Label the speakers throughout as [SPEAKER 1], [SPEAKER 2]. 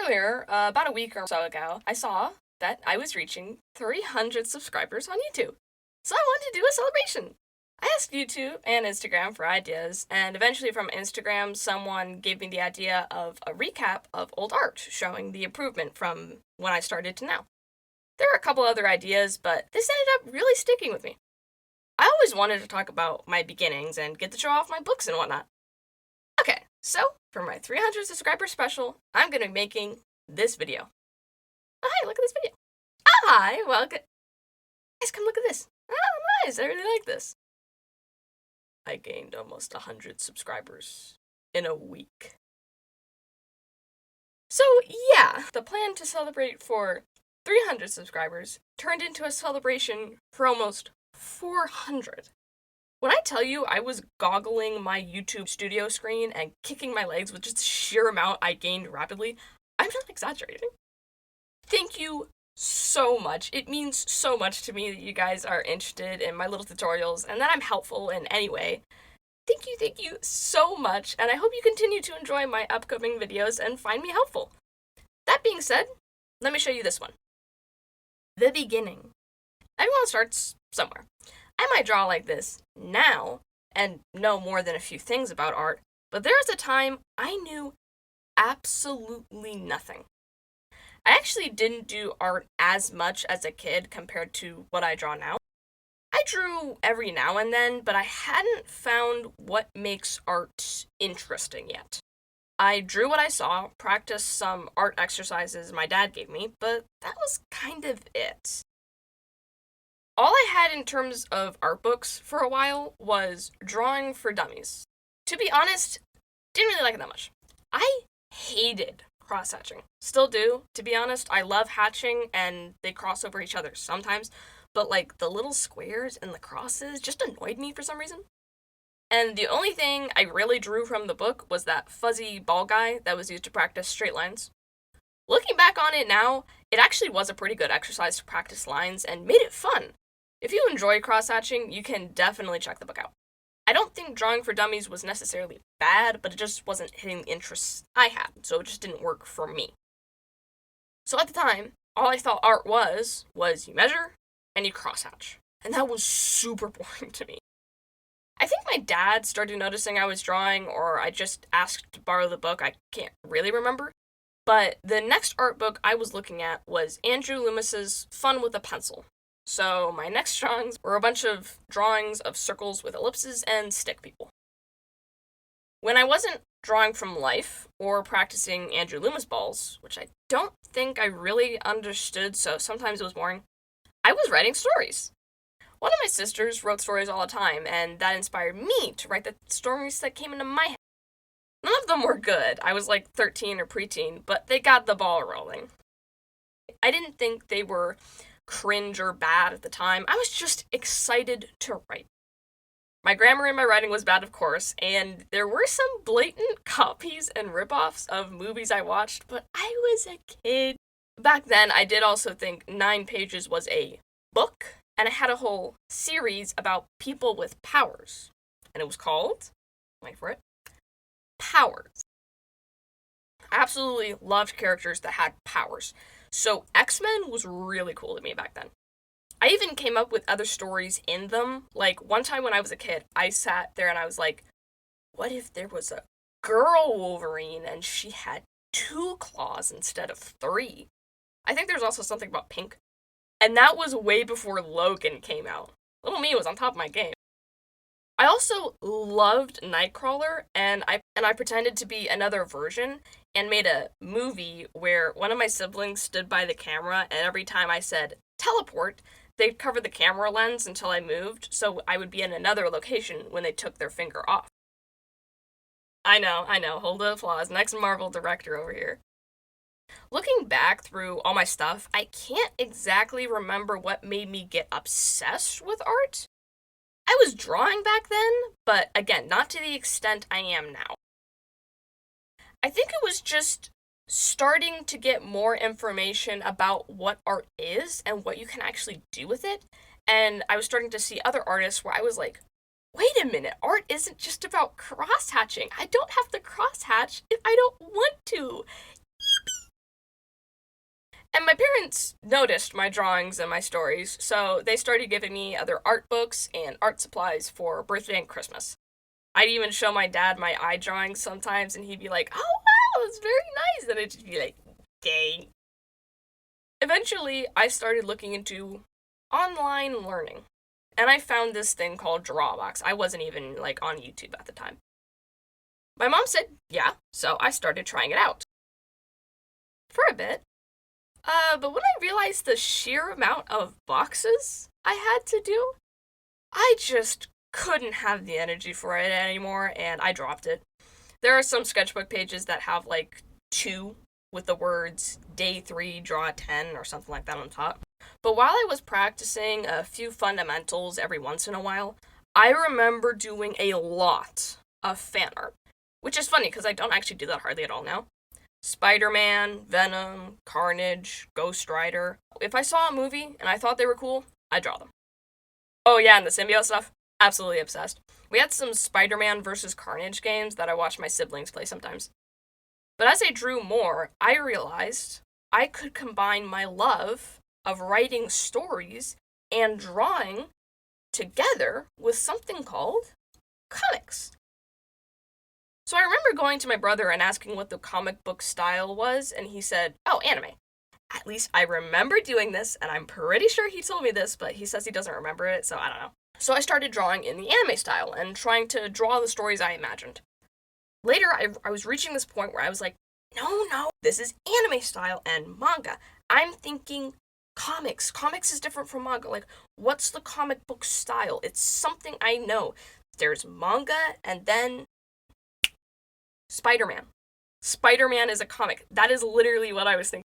[SPEAKER 1] earlier, about a week or so ago, I saw that I was reaching 300 subscribers on YouTube. So I wanted to do a celebration. I asked YouTube and Instagram for ideas, and eventually from Instagram, someone gave me the idea of a recap of old art showing the improvement from when I started to now. There are a couple other ideas, but this ended up really sticking with me. I always wanted to talk about my beginnings and get to show off my books and whatnot. Okay, so for my 300 subscriber special, I'm going to be making this video. Oh, hi, look at this video. Oh, hi, welcome. Guys, come look at this. Oh, nice, I really like this. I gained almost 100 subscribers in a week. So yeah, the plan to celebrate for 300 subscribers turned into a celebration for almost 400. When I tell you I was goggling my YouTube studio screen and kicking my legs with just the sheer amount I gained rapidly, I'm not exaggerating. Thank you so much. It means so much to me that you guys are interested in my little tutorials and that I'm helpful in any way. Thank you so much, and I hope you continue to enjoy my upcoming videos and find me helpful. That being said, let me show you this one. The beginning. Everyone starts somewhere. I might draw like this now and know more than a few things about art, but there was a time I knew absolutely nothing. I actually didn't do art as much as a kid compared to what I draw now. I drew every now and then, but I hadn't found what makes art interesting yet. I drew what I saw, practiced some art exercises my dad gave me, but that was kind of it. All I had in terms of art books for a while was Drawing for Dummies. To be honest, didn't really like it that much. I hated cross-hatching. Still do, to be honest. I love hatching and they cross over each other sometimes, but like the little squares and the crosses just annoyed me for some reason. And the only thing I really drew from the book was that fuzzy ball guy that was used to practice straight lines. Looking back on it now, it actually was a pretty good exercise to practice lines and made it fun. If you enjoy cross-hatching, you can definitely check the book out. I don't think Drawing for Dummies was necessarily bad, but it just wasn't hitting the interests I had, so it just didn't work for me. So at the time, all I thought art was you measure and you cross-hatch. And that was super boring to me. I think my dad started noticing I was drawing, or I just asked to borrow the book, I can't really remember. But the next art book I was looking at was Andrew Loomis's Fun with a Pencil. So my next drawings were a bunch of drawings of circles with ellipses and stick people. When I wasn't drawing from life or practicing Andrew Loomis balls, which I don't think I really understood, so sometimes it was boring, I was writing stories. One of my sisters wrote stories all the time, and that inspired me to write the stories that came into my head. None of them were good. I was like 13 or preteen, but they got the ball rolling. I didn't think they were cringe or bad at the time. I was just excited to write. My grammar in my writing was bad, of course, and there were some blatant copies and ripoffs of movies I watched, but I was a kid. Back then, I did also think 9 pages was a book, and I had a whole series about people with powers. And it was called, wait for it, Powers. I absolutely loved characters that had powers. So X-Men was really cool to me back then. I even came up with other stories in them. Like one time when I was a kid, I sat there and I was like, what if there was a girl Wolverine and she had 2 claws instead of 3? I think there's also something about pink. And that was way before Logan came out. Little me was on top of my game. I also loved Nightcrawler, and I pretended to be another version and made a movie where one of my siblings stood by the camera, and every time I said teleport, they'd cover the camera lens until I moved, so I would be in another location when they took their finger off. I know, hold the applause. Next Marvel director over here. Looking back through all my stuff, I can't exactly remember what made me get obsessed with art. I was drawing back then, but again, not to the extent I am now. I think it was just starting to get more information about what art is and what you can actually do with it, and I was starting to see other artists where I was like, wait a minute, art isn't just about cross-hatching. I don't have to cross-hatch if I don't want to. my parents noticed my drawings and my stories, so they started giving me other art books and art supplies for birthday and Christmas. I'd even show my dad my eye drawings sometimes, and he'd be like, "Oh wow, it's very nice," and I'd just be like, "Dang." Eventually, I started looking into online learning, and I found this thing called Drawbox. I wasn't even like on YouTube at the time. My mom said, "Yeah," so I started trying it out for a bit. But when I realized the sheer amount of boxes I had to do, I just couldn't have the energy for it anymore, and I dropped it. There are some sketchbook pages that have like 2 with the words day 3, draw 10, or something like that on top. But while I was practicing a few fundamentals every once in a while, I remember doing a lot of fan art, which is funny because I don't actually do that hardly at all now. Spider-Man, Venom, Carnage, Ghost Rider. If I saw a movie and I thought they were cool, I'd draw them. Oh yeah, and the symbiote stuff, absolutely obsessed. We had some Spider-Man versus Carnage games that I watched my siblings play sometimes. But as I drew more, I realized I could combine my love of writing stories and drawing together with something called comics. So I remember going to my brother and asking what the comic book style was, and he said, "Oh, anime." At least I remember doing this, and I'm pretty sure he told me this, but he says he doesn't remember it, so I don't know. So I started drawing in the anime style and trying to draw the stories I imagined. Later, I was reaching this point where I was like, no, this is anime style and manga. I'm thinking comics. Comics is different from manga. Like, what's the comic book style? It's something I know. There's manga, and then Spider-Man. Spider-Man is a comic. That is literally what I was thinking.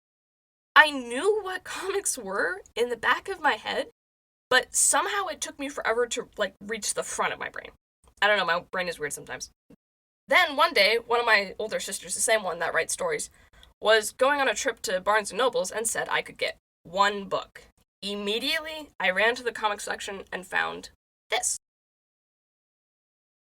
[SPEAKER 1] I knew what comics were in the back of my head, but somehow it took me forever to reach the front of my brain. I don't know, my brain is weird sometimes. Then one day, one of my older sisters, the same one that writes stories, was going on a trip to Barnes & Noble's and said I could get one book. Immediately, I ran to the comic section and found this.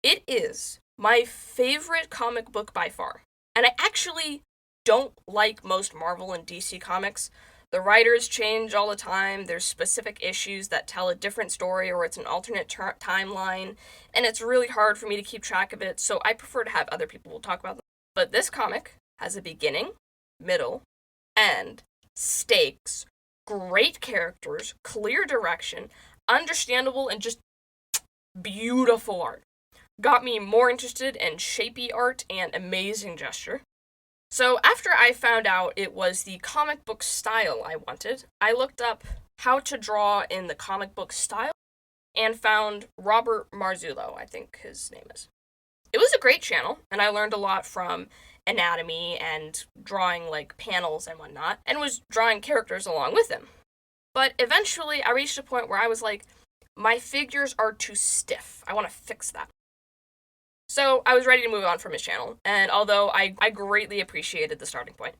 [SPEAKER 1] It is my favorite comic book by far. And I actually don't like most Marvel and DC comics. The writers change all the time, there's specific issues that tell a different story or it's an alternate timeline, and it's really hard for me to keep track of it, so I prefer to have other people talk about them. But this comic has a beginning, middle, end, stakes, great characters, clear direction, understandable, and just beautiful art. Got me more interested in shapy art and amazing gesture. So after I found out it was the comic book style I wanted, I looked up how to draw in the comic book style and found Robert Marzullo, I think his name is. It was a great channel, and I learned a lot from anatomy and drawing like panels and whatnot, and was drawing characters along with him. But eventually I reached a point where I was like, my figures are too stiff. I want to fix that. So I was ready to move on from his channel, and although I greatly appreciated the starting point,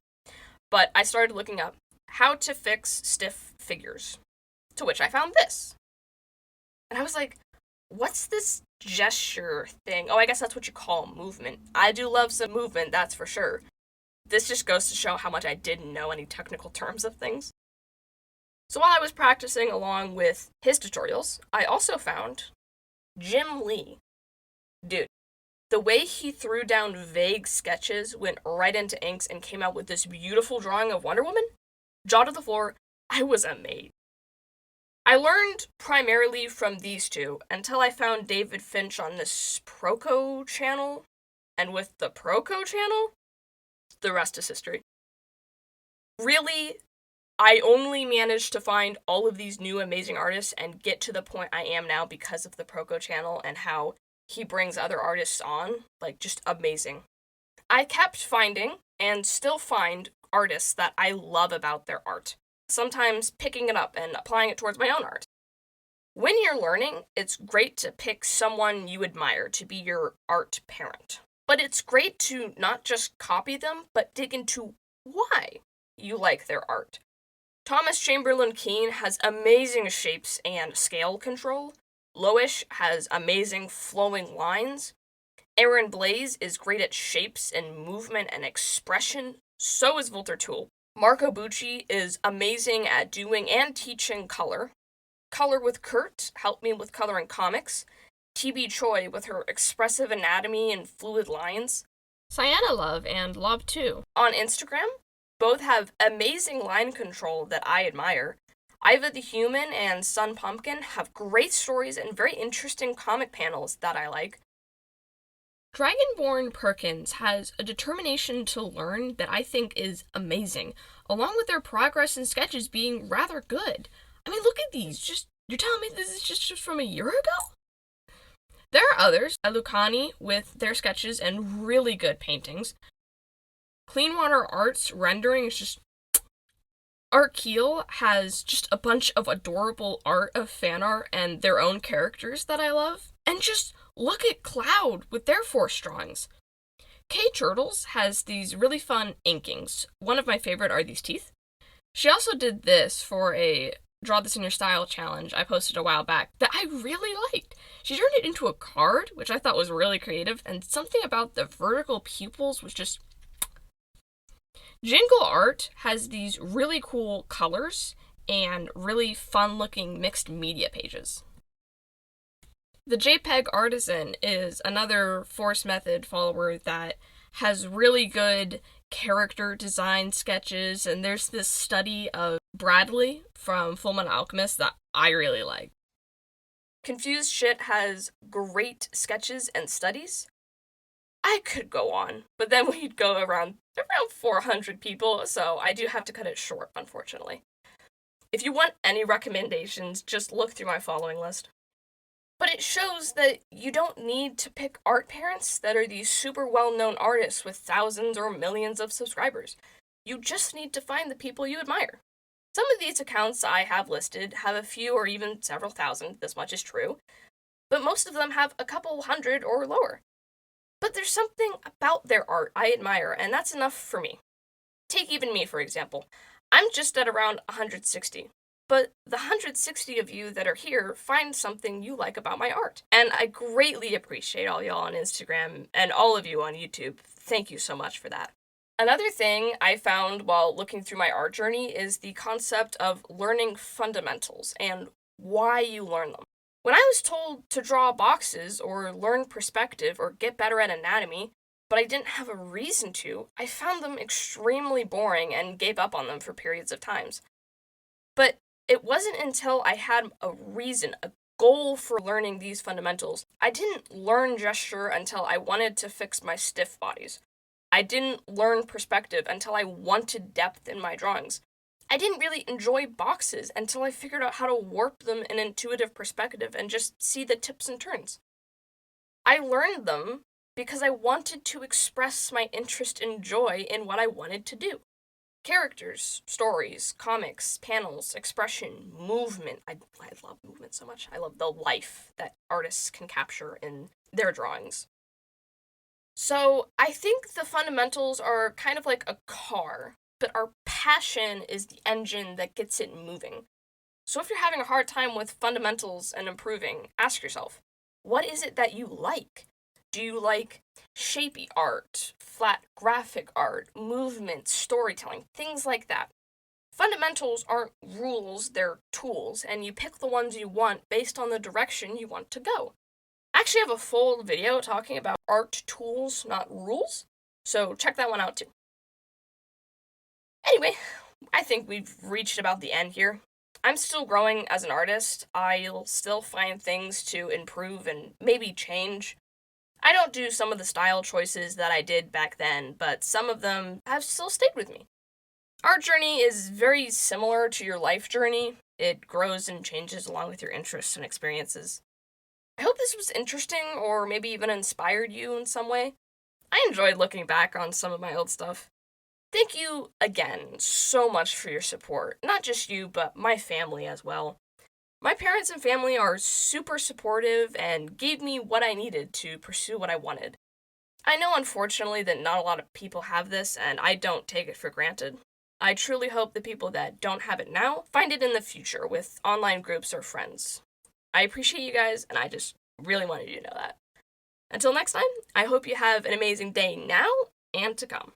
[SPEAKER 1] but I started looking up how to fix stiff figures, to which I found this. And I was like, what's this gesture thing? Oh, I guess that's what you call movement. I do love some movement, that's for sure. This just goes to show how much I didn't know any technical terms of things. So while I was practicing along with his tutorials, I also found Jim Lee. Dude. The way he threw down vague sketches, went right into inks, and came out with this beautiful drawing of Wonder Woman, jaw to the floor, I was amazed. I learned primarily from these two until I found David Finch on this Proco channel, and with the Proco channel, the rest is history. Really, I only managed to find all of these new amazing artists and get to the point I am now because of the Proco channel and how he brings other artists on, just amazing. I kept finding, and still find, artists that I love about their art. Sometimes picking it up and applying it towards my own art. When you're learning, it's great to pick someone you admire to be your art parent. But it's great to not just copy them, but dig into why you like their art. Thomas Chamberlain Keane has amazing shapes and scale control. Loish has amazing flowing lines. Aaron Blaze is great at shapes and movement and expression. So is Volter Tool. Marco Bucci is amazing at doing and teaching color. Color with Kurt helped me with coloring comics. TB Choi with her expressive anatomy and fluid lines.
[SPEAKER 2] Sienna Love and Lob 2.
[SPEAKER 1] On Instagram, both have amazing line control that I admire. Iva the Human and Sun Pumpkin have great stories and very interesting comic panels that I like.
[SPEAKER 2] Dragonborn Perkins has a determination to learn that I think is amazing, along with their progress and sketches being rather good. I mean, look at these. You're telling me this is just from a year ago? There are others, Lucani with their sketches and really good paintings. Clean Water Art's rendering is just... Art Keel has just a bunch of adorable art of fan art and their own characters that I love. And just look at Cloud with their force drawings. Kay Turtles has these really fun inkings. One of my favorite are these teeth. She also did this for a Draw This in Your Style challenge I posted a while back that I really liked. She turned it into a card, which I thought was really creative, and something about the vertical pupils was just... Jingle Art has these really cool colors and really fun-looking mixed media pages. The JPEG Artisan is another Force Method follower that has really good character design sketches, and there's this study of Bradley from Fullmetal Alchemist that I really like.
[SPEAKER 1] Confused Shit has great sketches and studies. I could go on, but then we'd go around 400 people, so I do have to cut it short, unfortunately. If you want any recommendations, just look through my following list. But it shows that you don't need to pick art parents that are these super well-known artists with thousands or millions of subscribers. You just need to find the people you admire. Some of these accounts I have listed have a few or even several thousand, this much is true, but most of them have a couple hundred or lower. But there's something about their art I admire, and that's enough for me. Take even me, for example. I'm just at around 160. But the 160 of you that are here find something you like about my art. And I greatly appreciate all y'all on Instagram and all of you on YouTube. Thank you so much for that. Another thing I found while looking through my art journey is the concept of learning fundamentals and why you learn them. When I was told to draw boxes or learn perspective or get better at anatomy, but I didn't have a reason to, I found them extremely boring and gave up on them for periods of times. But it wasn't until I had a reason, a goal for learning these fundamentals. I didn't learn gesture until I wanted to fix my stiff bodies. I didn't learn perspective until I wanted depth in my drawings. I didn't really enjoy boxes until I figured out how to warp them in intuitive perspective and just see the tips and turns. I learned them because I wanted to express my interest and joy in what I wanted to do. Characters, stories, comics, panels, expression, movement. I love movement so much. I love the life that artists can capture in their drawings. So I think the fundamentals are kind of like a car, but our passion is the engine that gets it moving. So if you're having a hard time with fundamentals and improving, ask yourself, what is it that you like? Do you like shapy art, flat graphic art, movement, storytelling, things like that? Fundamentals aren't rules, they're tools, and you pick the ones you want based on the direction you want to go. I actually have a full video talking about art tools, not rules, so check that one out too. Anyway, I think we've reached about the end here. I'm still growing as an artist. I'll still find things to improve and maybe change. I don't do some of the style choices that I did back then, but some of them have still stayed with me. Our journey is very similar to your life journey. It grows and changes along with your interests and experiences. I hope this was interesting or maybe even inspired you in some way. I enjoyed looking back on some of my old stuff. Thank you again so much for your support. Not just you, but my family as well. My parents and family are super supportive and gave me what I needed to pursue what I wanted. I know, unfortunately, that not a lot of people have this, and I don't take it for granted. I truly hope the people that don't have it now find it in the future with online groups or friends. I appreciate you guys, and I just really wanted you to know that. Until next time, I hope you have an amazing day now and to come.